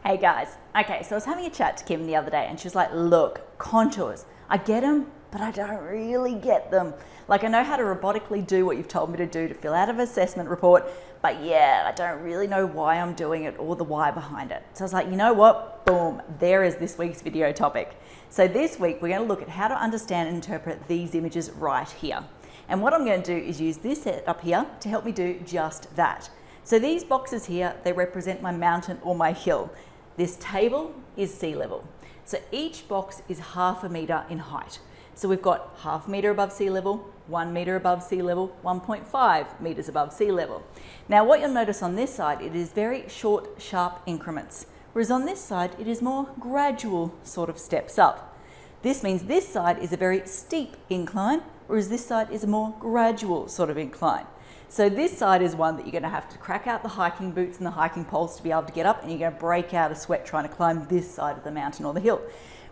Hey guys, okay, so I was having a chat to Kim the other day and she was like, look, contours, I get them, but I don't really get them. Like I know how to robotically do what you've told me to do to fill out an assessment report, but yeah, I don't really know why I'm doing it or the why behind it. So I was like, you know what? Boom, there is this week's video topic. So this week we're going to look at how to understand and interpret these images right here. And what I'm going to do is use this setup here to help me do just that. So these boxes here, they represent my mountain or my hill. This table is sea level. So each box is 1/2 meter in height. So we've got 1/2 meter above sea level, 1 meter above sea level, 1.5 meters above sea level. Now what you'll notice on this side, it is very short, sharp increments. Whereas on this side, it is more gradual sort of steps up. This means this side is a very steep incline, whereas this side is a more gradual sort of incline. So this side is one that you're going to have to crack out the hiking boots and the hiking poles to be able to get up, and you're going to break out a sweat trying to climb this side of the mountain or the hill.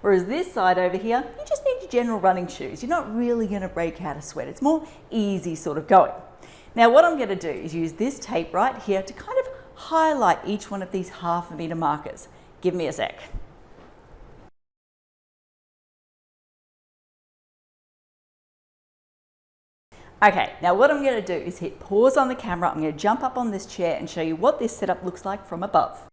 Whereas this side over here, you just need your general running shoes. You're not really going to break out a sweat. It's more easy sort of going. Now what I'm going to do is use this tape right here to kind of highlight each one of these 1/2 meter markers. Give me a sec. Okay, now what I'm going to do is hit pause on the camera. I'm going to jump up on this chair and show you what this setup looks like from above.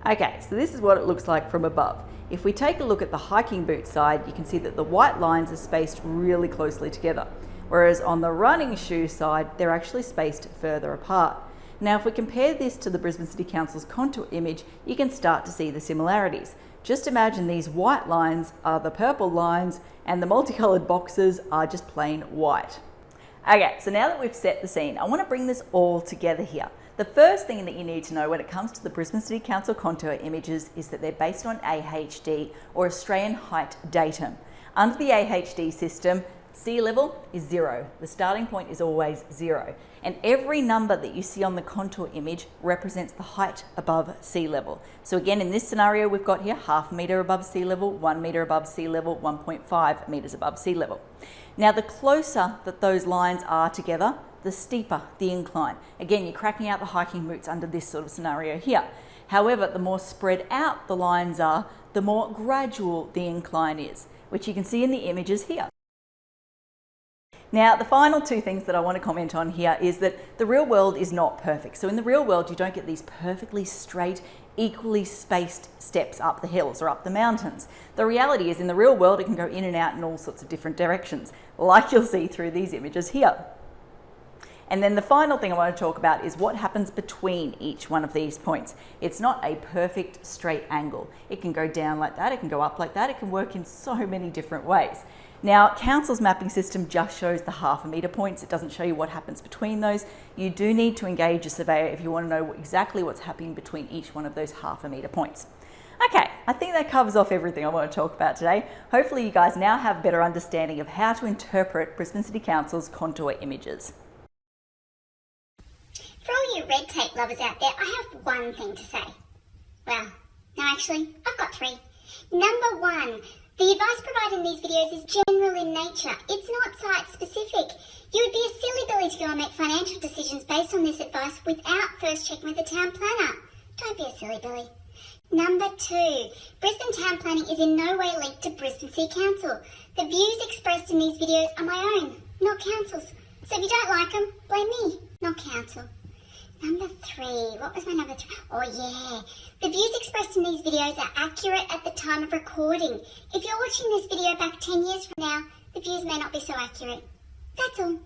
Okay, so this is what it looks like from above. If we take a look at the hiking boot side, you can see that the white lines are spaced really closely together. Whereas on the running shoe side, they're actually spaced further apart. Now, if we compare this to the Brisbane City Council's contour image, you can start to see the similarities. Just imagine these white lines are the purple lines and the multicolored boxes are just plain white. Okay, so now that we've set the scene, I want to bring this all together here. The first thing that you need to know when it comes to the Brisbane City Council contour images is that they're based on AHD, or Australian Height Datum. Under the AHD system, sea level is 0. The starting point is always 0. And every number that you see on the contour image represents the height above sea level. So again, in this scenario, we've got here 1/2 meter above sea level, 1 meter above sea level, 1.5 meters above sea level. Now, the closer that those lines are together, the steeper the incline. Again, you're cracking out the hiking boots under this sort of scenario here. However, the more spread out the lines are, the more gradual the incline is, which you can see in the images here. Now, the final two things that I want to comment on here is that the real world is not perfect. So in the real world, you don't get these perfectly straight, equally spaced steps up the hills or up the mountains. The reality is in the real world, it can go in and out in all sorts of different directions, like you'll see through these images here. And then the final thing I want to talk about is what happens between each one of these points. It's not a perfect straight angle. It can go down like that, it can go up like that, it can work in so many different ways. Now, Council's mapping system just shows the 1/2 meter points. It doesn't show you what happens between those. You do need to engage a surveyor if you want to know exactly what's happening between each one of those 1/2 meter points. Okay, I think that covers off everything I want to talk about today. Hopefully you guys now have a better understanding of how to interpret Brisbane City Council's contour images. For all you red tape lovers out there, I have one thing to say. Well, no, actually, I've got 3. Number 1, the advice provided in these videos is general in nature. It's not site specific. You would be a silly billy to go and make financial decisions based on this advice without first checking with the town planner. Don't be a silly billy. Number 2, Brisbane Town Planning is in no way linked to Brisbane City Council. The views expressed in these videos are my own, not Council's. So if you don't like them, blame me, not Council. Number 3, what was my number 3? Oh yeah, the views expressed in these videos are accurate at the time of recording. If you're watching this video back 10 years from now, the views may not be so accurate. That's all.